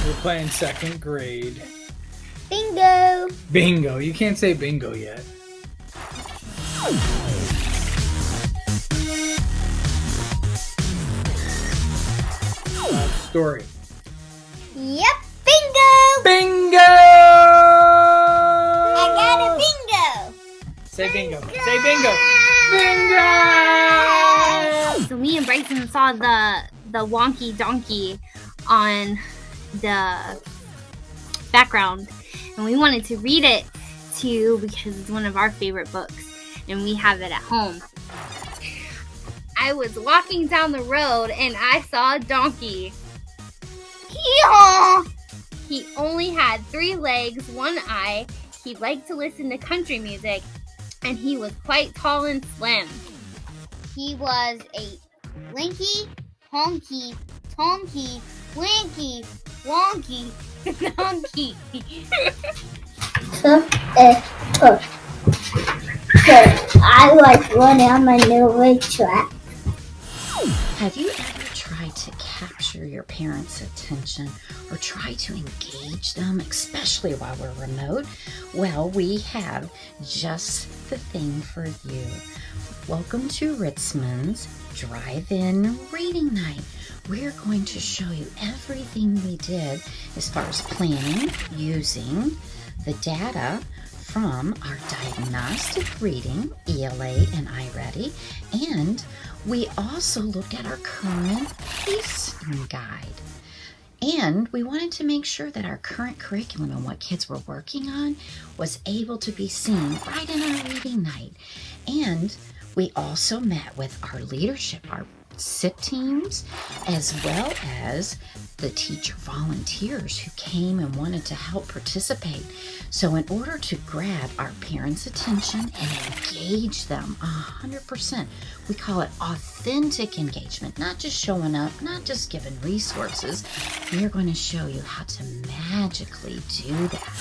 We're playing second grade. Bingo! Bingo. You can't say bingo yet. Story. Yep, bingo! Bingo! I got a bingo! Say bingo. Say bingo. Bingo! So me and Bryson saw the wonky donkey on the background, and we wanted to read it too because it's one of our favorite books, and we have it at home. I was walking down the road and I saw a donkey. Hee-haw! He only had 3 legs, 1 eye. He liked to listen to country music, and he was quite tall and slim. He was a linky, honky, tonky, winky, wonky, donkey. So I was running on my new track. Have you ever tried to capture your parents' attention or try to engage them, especially while we're remote? Well, we have just the thing for you. Welcome to Ritzman's Drive-In Reading Night. We're going to show you everything we did as far as planning, using the data from our diagnostic reading, ELA and iReady, and we also looked at our current pacing guide. And we wanted to make sure that our current curriculum and what kids were working on was able to be seen right in our reading night. And we also met with our leadership, our SIP teams, as well as the teacher volunteers who came and wanted to help participate. So in order to grab our parents' attention and engage them 100%, we call it authentic engagement, not just showing up, not just giving resources. We are going to show you how to magically do that.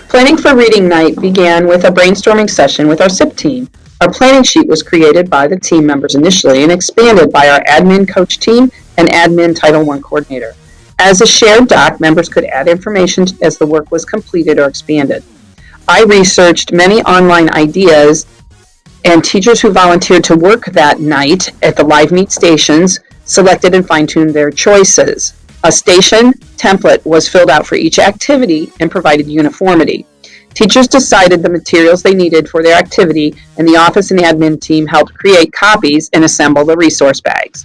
Planning for Reading Night began with a brainstorming session with our SIP team. Our planning sheet was created by the team members initially and expanded by our admin coach team and admin Title I coordinator. As a shared doc, members could add information as the work was completed or expanded. I researched many online ideas, and teachers who volunteered to work that night at the live meet stations selected and fine-tuned their choices. A station template was filled out for each activity and provided uniformity. Teachers decided the materials they needed for their activity, and the office and admin team helped create copies and assemble the resource bags.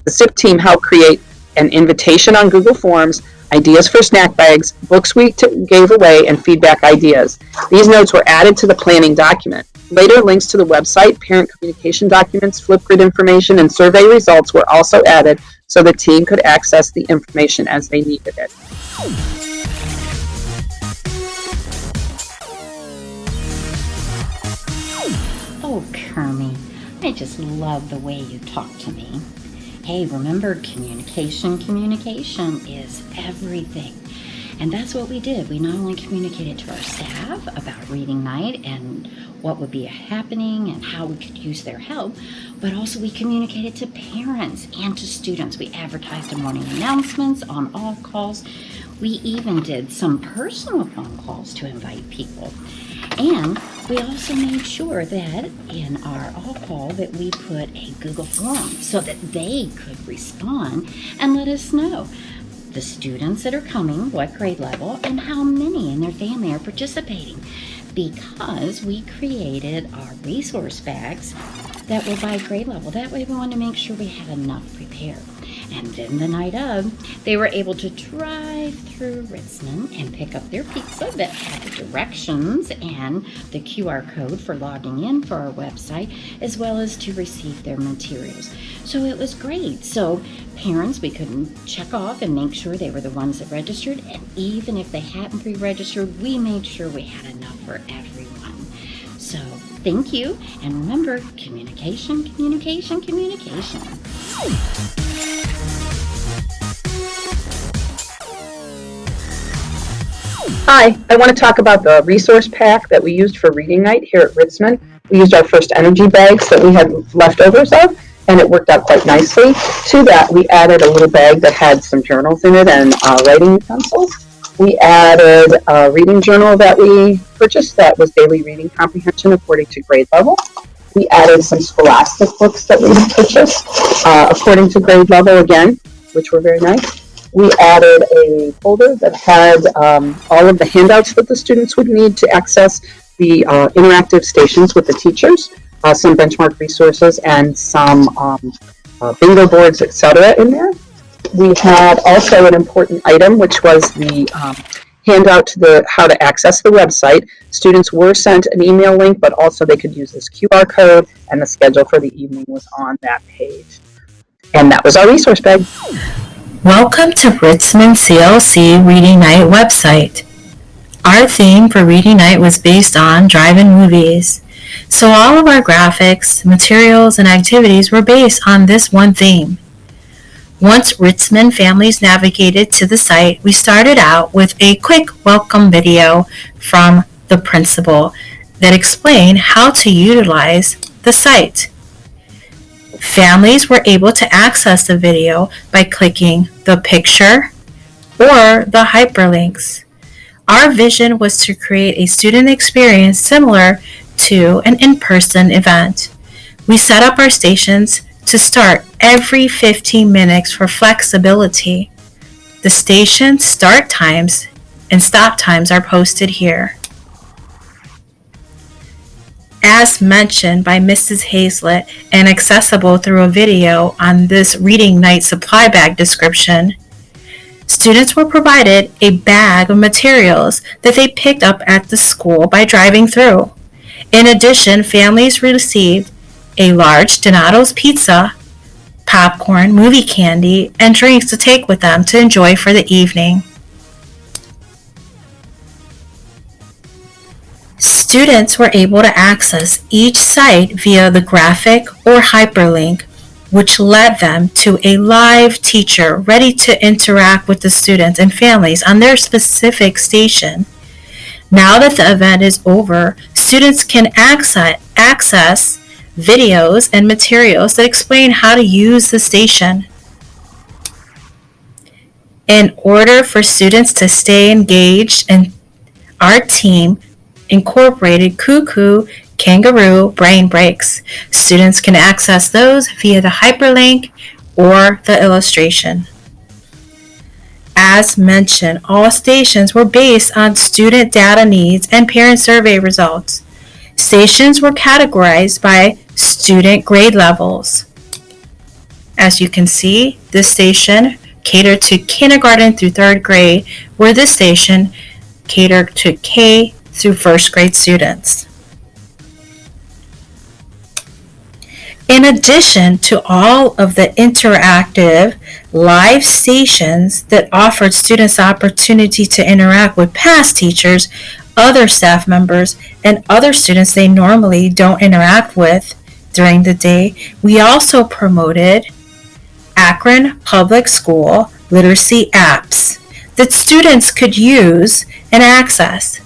The SIP team helped create an invitation on Google Forms, ideas for snack bags, books we gave away, and feedback ideas. These notes were added to the planning document. Later, links to the website, parent communication documents, Flipgrid information, and survey results were also added so the team could access the information as they needed it. Oh, Kermie, I just love the way you talk to me. Hey, remember, communication is everything. And that's what we did. We not only communicated to our staff about reading night and what would be happening and how we could use their help, but also we communicated to parents and to students. We advertised in morning announcements, on all calls. We even did some personal phone calls to invite people. And we also made sure that in our all call that we put a Google form so that they could respond and let us know the students that are coming, what grade level, and how many in their family are participating. Because we created our resource bags that were by grade level. That way we wanted to make sure we had enough prepared. And then the night of, they were able to drive through Ritzman and pick up their pizza that had the directions and the QR code for logging in for our website, as well as to receive their materials. So it was great. So parents, we couldn't check off and make sure they were the ones that registered. And even if they hadn't pre-registered, we made sure we had enough for everyone. So thank you. And remember, communication. Hi, I want to talk about the resource pack that we used for reading night here at Ritzman. We used our first energy bags that we had leftovers of, and it worked out quite nicely. To that, we added a little bag that had some journals in it and writing utensils. We added a reading journal that we purchased that was daily reading comprehension according to grade level. We added some scholastic books that we purchased according to grade level again, which were very nice. We added a folder that had all of the handouts that the students would need to access the interactive stations with the teachers, some benchmark resources, and some bingo boards, etc. in there. We had also an important item, which was the handout to how to access the website. Students were sent an email link, but also they could use this QR code, and the schedule for the evening was on that page. And that was our resource bag. Welcome to Ritzman CLC Reading Night website. Our theme for Reading Night was based on drive-in movies. So all of our graphics, materials, and activities were based on this one theme. Once Ritzman families navigated to the site, we started out with a quick welcome video from the principal that explained how to utilize the site. Families were able to access the video by clicking the picture or the hyperlinks. Our vision was to create a student experience similar to an in-person event. We set up our stations to start every 15 minutes for flexibility. The station start times and stop times are posted here. As mentioned by Mrs. Hazlett and accessible through a video on this Reading Night supply bag description, students were provided a bag of materials that they picked up at the school by driving through. In addition, families received a large Donato's pizza, popcorn, movie candy, and drinks to take with them to enjoy for the evening. Students were able to access each site via the graphic or hyperlink, which led them to a live teacher ready to interact with the students and families on their specific station. Now that the event is over, students can access videos and materials that explain how to use the station. In order for students to stay engaged, and our team incorporated cuckoo, kangaroo, brain breaks. Students can access those via the hyperlink or the illustration. As mentioned, all stations were based on student data needs and parent survey results. Stations were categorized by student grade levels. As you can see, this station catered to kindergarten through third grade, where this station catered to K through first grade students. In addition to all of the interactive live stations that offered students the opportunity to interact with past teachers, other staff members, and other students they normally don't interact with during the day, we also promoted Akron Public School literacy apps that students could use and access.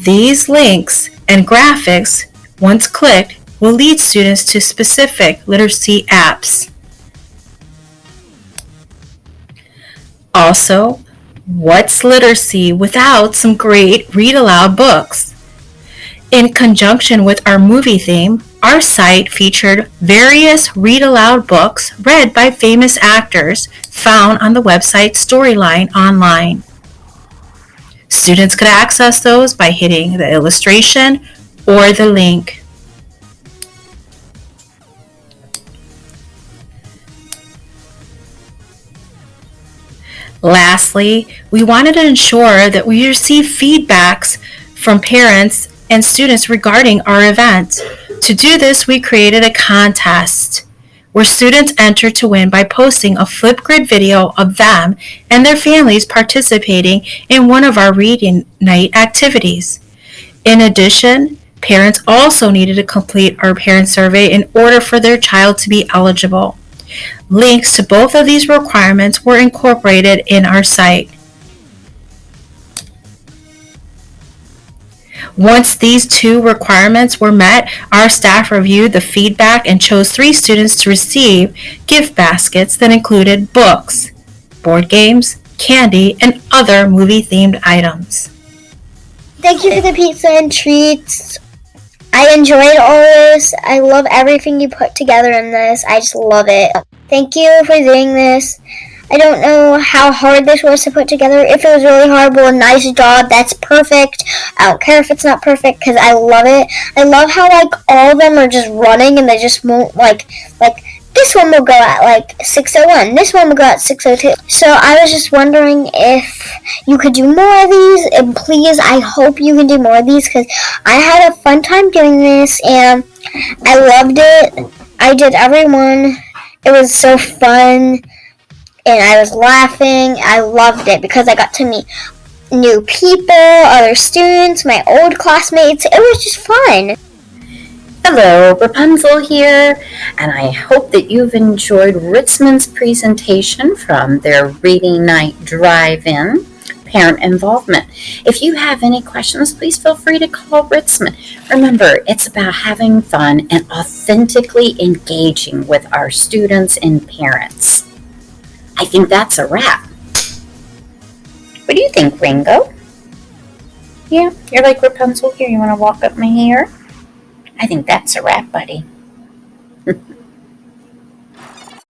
These links and graphics, once clicked, will lead students to specific literacy apps. Also, what's literacy without some great read-aloud books? In conjunction with our movie theme, our site featured various read-aloud books read by famous actors found on the website Storyline Online. Students could access those by hitting the illustration or the link. Lastly, we wanted to ensure that we receive feedbacks from parents and students regarding our event. To do this, we created a contest where students enter to win by posting a Flipgrid video of them and their families participating in one of our reading night activities. In addition, parents also needed to complete our parent survey in order for their child to be eligible. Links to both of these requirements were incorporated in our site. Once these two requirements were met, our staff reviewed the feedback and chose 3 students to receive gift baskets that included books, board games, candy, and other movie-themed items. Thank you for the pizza and treats. I enjoyed all this. I love everything you put together in this. I just love it. Thank you for doing this. I don't know how hard this was to put together. If it was really hard, well, nice job. That's perfect. I don't care if it's not perfect because I love it. I love how, like, all of them are just running and they just won't, like, this one will go at, like, 6:01. This one will go at 6:02. So I was just wondering if you could do more of these. And please, I hope you can do more of these because I had a fun time doing this and I loved it. I did every one. It was so fun. And I was laughing. I loved it because I got to meet new people, other students, my old classmates. It was just fun. Hello, Rapunzel here, and I hope that you've enjoyed Ritzman's presentation from their Reading Night Drive-In Parent Involvement. If you have any questions, please feel free to call Ritzman. Remember, it's about having fun and authentically engaging with our students and parents. I think that's a wrap. What do you think, Ringo? Yeah, you're like Rapunzel here. You want to walk up my hair? I think that's a wrap, buddy.